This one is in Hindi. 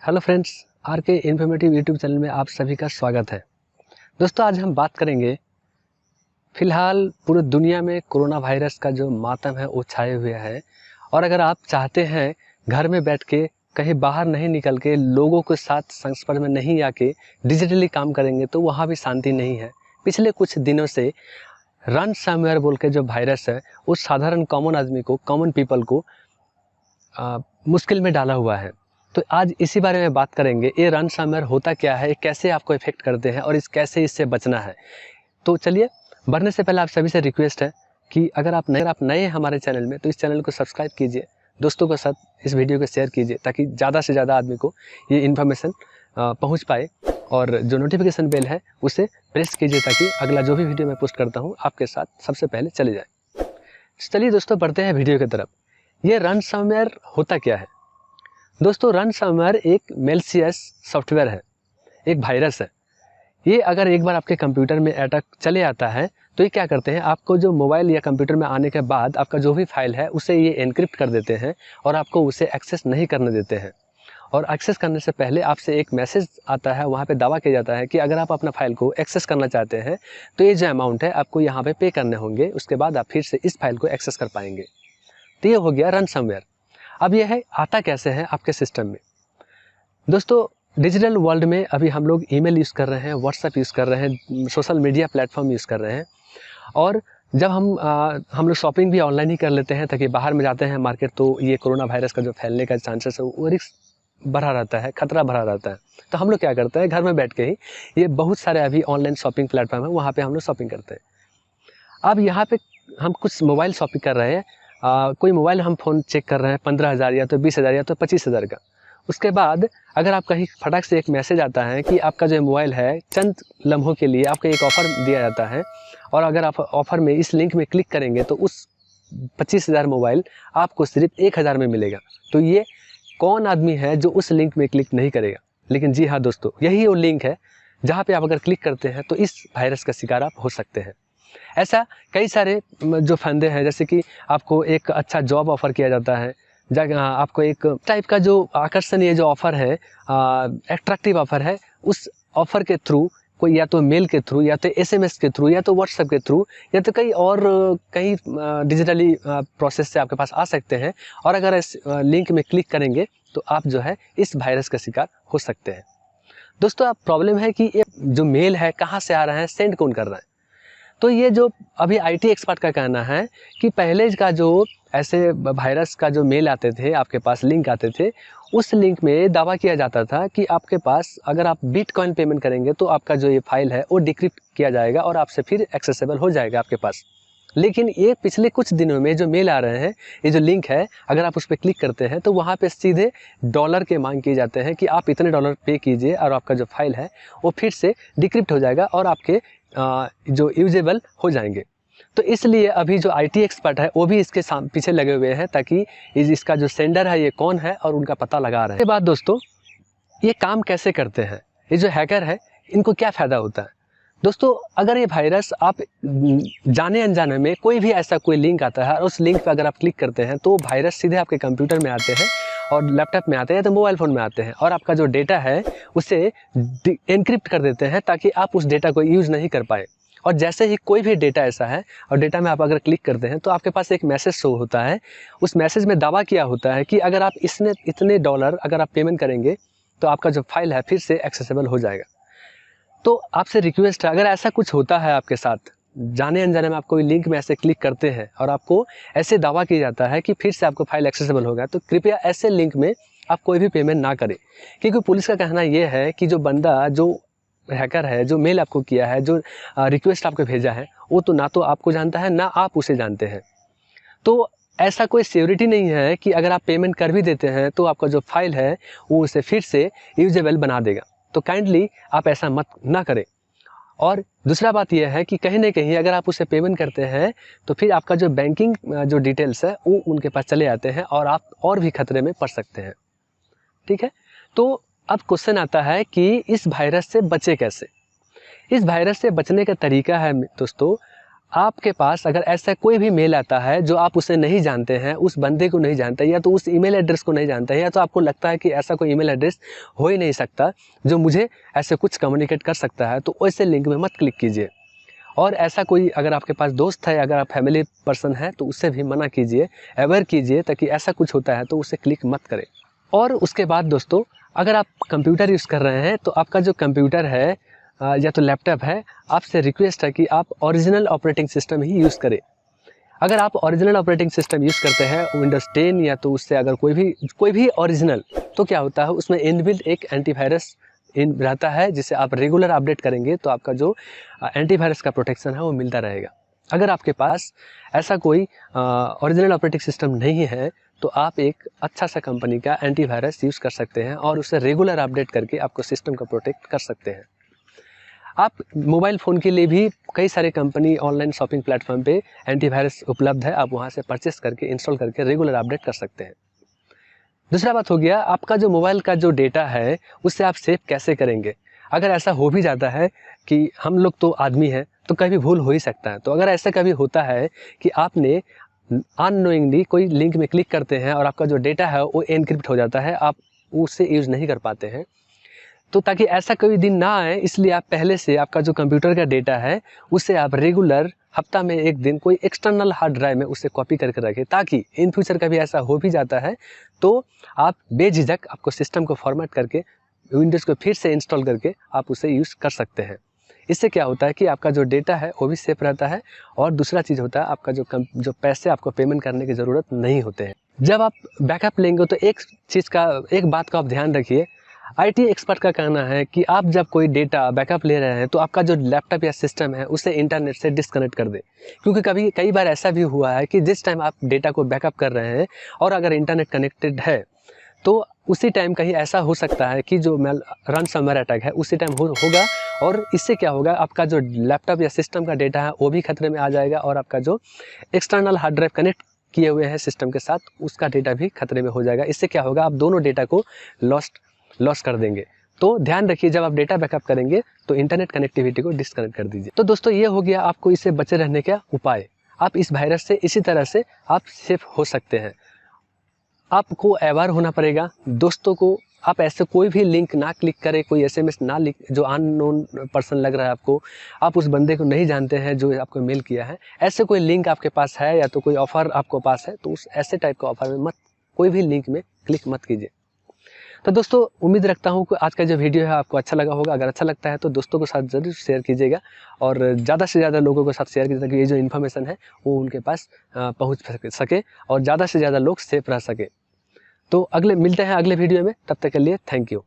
हेलो फ्रेंड्स, आर के इन्फॉर्मेटिव यूट्यूब चैनल में आप सभी का स्वागत है। दोस्तों, आज हम बात करेंगे फ़िलहाल पूरी दुनिया में कोरोना वायरस का जो मातम है वो छाए हुए है। और अगर आप चाहते हैं घर में बैठ के कहीं बाहर नहीं निकल के लोगों के साथ संस्पर्श में नहीं आके डिजिटली काम करेंगे तो वहाँ भी शांति नहीं है। पिछले कुछ दिनों से रनसमवेयर बोल के जो वायरस है वो साधारण कॉमन आदमी को, कॉमन पीपल को मुश्किल में डाला हुआ है। तो आज इसी बारे में बात करेंगे, ये रनसमवेयर होता क्या है, कैसे आपको इफेक्ट करते हैं और कैसे इससे बचना है। तो चलिए, बढ़ने से पहले आप सभी से रिक्वेस्ट है कि अगर आप नए हैं हमारे चैनल में तो इस चैनल को सब्सक्राइब कीजिए, दोस्तों के साथ इस वीडियो को शेयर कीजिए ताकि ज़्यादा से ज़्यादा आदमी को ये इन्फॉर्मेशन पहुँच पाए। और जो नोटिफिकेशन बेल है उसे प्रेस कीजिए ताकि अगला जो भी वीडियो मैं पोस्ट करता हूँ आपके साथ सबसे पहले चले जाए। चलिए दोस्तों, बढ़ते हैं वीडियो की तरफ। ये रनसमवेयर होता क्या है? दोस्तों, रनसमवेयर एक मैलिशियस सॉफ्टवेयर है, एक वायरस है। ये अगर एक बार आपके कंप्यूटर में अटैक चले आता है तो ये क्या करते हैं, आपको जो मोबाइल या कंप्यूटर में आने के बाद आपका जो भी फाइल है उसे ये एनक्रिप्ट कर देते हैं और आपको उसे एक्सेस नहीं करने देते हैं। और एक्सेस करने से पहले आपसे एक मैसेज आता है, वहाँ पे दावा किया जाता है कि अगर आप अपना फाइल को एक्सेस करना चाहते हैं तो ये जो अमाउंट है आपको यहाँ पे पे करने होंगे, उसके बाद आप फिर से इस फाइल को एक्सेस कर पाएंगे। तो ये हो गया रनसमवेयर। अब यह है आता कैसे है आपके सिस्टम में। दोस्तों, डिजिटल वर्ल्ड में अभी हम लोग ईमेल यूज़ कर रहे हैं, व्हाट्सएप यूज़ कर रहे हैं, सोशल मीडिया प्लेटफॉर्म यूज़ कर रहे हैं। और जब हम लोग शॉपिंग भी ऑनलाइन ही कर लेते हैं ताकि बाहर में जाते हैं मार्केट तो ये कोरोना वायरस का जो फैलने का चांसेस है वो रिस्क बढ़ा रहता है, खतरा बढ़ा रहता है। तो हम लोग क्या करते हैं, घर में बैठ के ही ये बहुत सारे अभी ऑनलाइन शॉपिंग प्लेटफॉर्म है, वहाँ पर हम लोग शॉपिंग करते हैं। अब यहाँ पर हम कुछ मोबाइल शॉपिंग कर रहे हैं, कोई मोबाइल हम फ़ोन चेक कर रहे हैं 15,000 या तो 20,000 या तो 25,000 का। उसके बाद अगर आप कहीं फटाक से एक मैसेज आता है कि आपका जो मोबाइल है चंद लम्हों के लिए आपको एक ऑफ़र दिया जाता है और अगर आप ऑफ़र में इस लिंक में क्लिक करेंगे तो उस 25,000 मोबाइल आपको सिर्फ 1,000 में मिलेगा। तो ये कौन आदमी है जो उस लिंक में क्लिक नहीं करेगा? लेकिन जी हाँ दोस्तों, यही वो लिंक है जहाँ पे आप अगर क्लिक करते हैं तो इस वायरस का शिकार आप हो सकते हैं। ऐसा कई सारे जो फंदे हैं, जैसे कि आपको एक अच्छा जॉब ऑफ़र किया जाता है, आपको एक टाइप का जो आकर्षणीय जो ऑफ़र है, एट्रैक्टिव ऑफ़र है, उस ऑफ़र के थ्रू कोई या तो मेल के थ्रू या तो एसएमएस के थ्रू या तो व्हाट्सएप के थ्रू या तो कई डिजिटली प्रोसेस से आपके पास आ सकते हैं। और अगर इस लिंक में क्लिक करेंगे तो आप जो है इस वायरस का शिकार हो सकते हैं। दोस्तों, अब प्रॉब्लम है कि ये जो मेल है कहाँ से आ रहा है, सेंड कौन कर रहा है? तो ये जो अभी आईटी एक्सपर्ट का कहना है कि पहले का जो ऐसे वायरस का जो मेल आते थे आपके पास, लिंक आते थे, उस लिंक में दावा किया जाता था कि आपके पास अगर आप बिटकॉइन पेमेंट करेंगे तो आपका जो ये फाइल है वो डिक्रिप्ट किया जाएगा और आपसे फिर एक्सेसिबल हो जाएगा आपके पास। लेकिन ये पिछले कुछ दिनों में जो मेल आ रहे हैं, ये जो लिंक है, अगर आप उस पर क्लिक करते हैं तो वहाँ पे सीधे डॉलर के मांग किए जाते हैं कि आप इतने डॉलर पे कीजिए और आपका जो फाइल है वो फिर से डिक्रिप्ट हो जाएगा और आपके जो यूजेबल हो जाएंगे। तो इसलिए अभी जो आईटी एक्सपर्ट है वो भी इसके पीछे लगे हुए हैं ताकि इसका जो सेंडर है ये कौन है और उनका पता लगा रहे हैं। इसके बाद दोस्तों, ये काम कैसे करते हैं, ये जो हैकर है इनको क्या फ़ायदा होता है? दोस्तों, अगर ये वायरस आप जाने अनजाने में कोई भी ऐसा कोई लिंक आता है और उस लिंक पे अगर आप क्लिक करते हैं तो वायरस सीधे आपके कंप्यूटर में आते हैं और लैपटॉप में आते हैं तो मोबाइल फ़ोन में आते हैं और आपका जो डेटा है उसे एनक्रिप्ट कर देते हैं ताकि आप उस डेटा को यूज़ नहीं कर पाए। और जैसे ही कोई भी डेटा ऐसा है और डेटा में आप अगर क्लिक करते हैं तो आपके पास एक मैसेज शो होता है। उस मैसेज में दावा किया होता है कि अगर आप इतने डॉलर अगर आप पेमेंट करेंगे तो आपका जो फाइल है फिर से एक्सेसिबल हो जाएगा। तो आपसे रिक्वेस्ट है, अगर ऐसा कुछ होता है आपके साथ, जाने अनजाने में आप कोई लिंक में ऐसे क्लिक करते हैं और आपको ऐसे दावा किया जाता है कि फिर से आपको फाइल एक्सेसिबल होगा, तो कृपया ऐसे लिंक में आप कोई भी पेमेंट ना करें। क्योंकि पुलिस का कहना ये है कि जो बंदा, जो हैकर है, जो मेल आपको किया है, जो रिक्वेस्ट आपको भेजा है, वो तो ना तो आपको जानता है ना आप उसे जानते हैं। तो ऐसा कोई सिक्योरिटी नहीं है कि अगर आप पेमेंट कर भी देते हैं तो आपका जो फाइल है वो उसे फिर से यूजेबल बना देगा। तो काइंडली आप ऐसा मत ना करें। और दूसरा बात यह है कि कहीं ना कहीं अगर आप उसे पेमेंट करते हैं तो फिर आपका जो बैंकिंग जो डिटेल्स है वो उनके पास चले जाते हैं और आप और भी खतरे में पड़ सकते हैं। ठीक है, तो अब क्वेश्चन आता है कि इस वायरस से बचे कैसे। इस वायरस से बचने का तरीका है दोस्तों, आपके पास अगर ऐसा कोई भी मेल आता है जो आप उसे नहीं जानते हैं, उस बंदे को नहीं जानते, या तो उस ईमेल एड्रेस को नहीं जानते हैं, या तो आपको लगता है कि ऐसा कोई ईमेल एड्रेस हो ही नहीं सकता जो मुझे ऐसे कुछ कम्युनिकेट कर सकता है, तो ऐसे लिंक में मत क्लिक कीजिए। और ऐसा कोई अगर आपके पास दोस्त है, अगर आप फैमिली पर्सन है, तो उससे भी मना कीजिए, अवेयर कीजिए, ताकि ऐसा कुछ होता है तो उसे क्लिक मत करें। और उसके बाद दोस्तों, अगर आप कंप्यूटर यूज़ कर रहे हैं तो आपका जो कंप्यूटर है या तो लैपटॉप है, आपसे रिक्वेस्ट है कि आप ओरिजिनल ऑपरेटिंग सिस्टम ही यूज़ करें। अगर आप ओरिजिनल ऑपरेटिंग सिस्टम यूज़ करते हैं विंडोज़ 10 या तो उससे अगर कोई भी ओरिजिनल, तो क्या होता है उसमें इनबिल्ट एक एंटीवायरस रहता है, जिसे आप रेगुलर अपडेट करेंगे तो आपका जो एंटीवायरस का प्रोटेक्शन है वो मिलता रहेगा। अगर आपके पास ऐसा कोई ओरिजिनल ऑपरेटिंग सिस्टम नहीं है तो आप एक अच्छा सा कंपनी का एंटीवायरस यूज़ कर सकते हैं और उसे रेगुलर अपडेट करके आपको सिस्टम को प्रोटेक्ट कर सकते हैं। आप मोबाइल फ़ोन के लिए भी कई सारे कंपनी ऑनलाइन शॉपिंग प्लेटफॉर्म पे एंटीवायरस उपलब्ध है, आप वहाँ से परचेस करके इंस्टॉल करके रेगुलर अपडेट कर सकते हैं। दूसरा बात हो गया, आपका जो मोबाइल का जो डेटा है उससे आप सेव कैसे करेंगे। अगर ऐसा हो भी जाता है कि हम लोग तो आदमी हैं, तो कभी भूल हो ही सकता है, तो अगर ऐसा कभी होता है कि आपने अननोइंगली कोई लिंक में क्लिक करते हैं और आपका जो डेटा है वो एनक्रिप्ट हो जाता है, आप उसे यूज़ नहीं कर पाते हैं, तो ताकि ऐसा कोई दिन ना आए, इसलिए आप पहले से आपका जो कंप्यूटर का डेटा है उसे आप रेगुलर हफ्ता में एक दिन कोई एक्सटर्नल हार्ड ड्राइव में उसे कॉपी करके रखें, ताकि इन फ्यूचर कभी ऐसा हो भी जाता है तो आप बेझिझक आपको सिस्टम को फॉर्मेट करके विंडोज़ को फिर से इंस्टॉल करके आप उसे यूज़ कर सकते हैं। इससे क्या होता है कि आपका जो डेटा है वो भी सेफ रहता है, और दूसरा चीज़ होता है आपका जो पैसे आपको पेमेंट करने की ज़रूरत नहीं होते हैं। जब आप बैकअप लेंगे तो एक बात का आप ध्यान रखिए, आईटी एक्सपर्ट का कहना है कि आप जब कोई डेटा बैकअप ले रहे हैं तो आपका जो लैपटॉप या सिस्टम है उसे इंटरनेट से डिस्कनेक्ट कर दें, क्योंकि कई बार ऐसा भी हुआ है कि जिस टाइम आप डेटा को बैकअप कर रहे हैं और अगर इंटरनेट कनेक्टेड है तो उसी टाइम कहीं ऐसा हो सकता है कि जो रनसमवेयर अटैक है उसी टाइम होगा, और इससे क्या होगा, आपका जो लैपटॉप या सिस्टम का डेटा है वो भी खतरे में आ जाएगा, और आपका जो एक्सटर्नल हार्ड ड्राइव कनेक्ट किए हुए हैं सिस्टम के साथ उसका डेटा भी खतरे में हो जाएगा। इससे क्या होगा, आप दोनों डेटा को लॉस कर देंगे। तो ध्यान रखिए, जब आप डेटा बैकअप करेंगे तो इंटरनेट कनेक्टिविटी को डिस्कनेक्ट कर दीजिए। तो दोस्तों, ये हो गया आपको इससे बचे रहने का उपाय। आप इस वायरस से इसी तरह से आप सेफ हो सकते हैं। आपको अवेयर होना पड़ेगा। दोस्तों को आप ऐसे कोई भी लिंक ना क्लिक करें, कोई एसएमएस ना लिख जो अननोन पर्सन लग रहा है आपको, आप उस बंदे को नहीं जानते हैं जो आपको मेल किया है, ऐसे कोई लिंक आपके पास है या तो कोई ऑफ़र आपको पास है तो उस ऐसे टाइप का ऑफ़र में कोई भी लिंक में क्लिक मत कीजिए। तो दोस्तों, उम्मीद रखता हूँ कि आज का जो वीडियो है आपको अच्छा लगा होगा। अगर अच्छा लगता है तो दोस्तों के साथ ज़रूर शेयर कीजिएगा, और ज़्यादा से ज़्यादा लोगों के साथ शेयर कीजिए ताकि ये जो इन्फॉर्मेशन है वो उनके पास पहुँच सके और ज़्यादा से ज़्यादा लोग सेफ रह सके। तो मिलते हैं अगले वीडियो में, तब तक के लिए थैंक यू।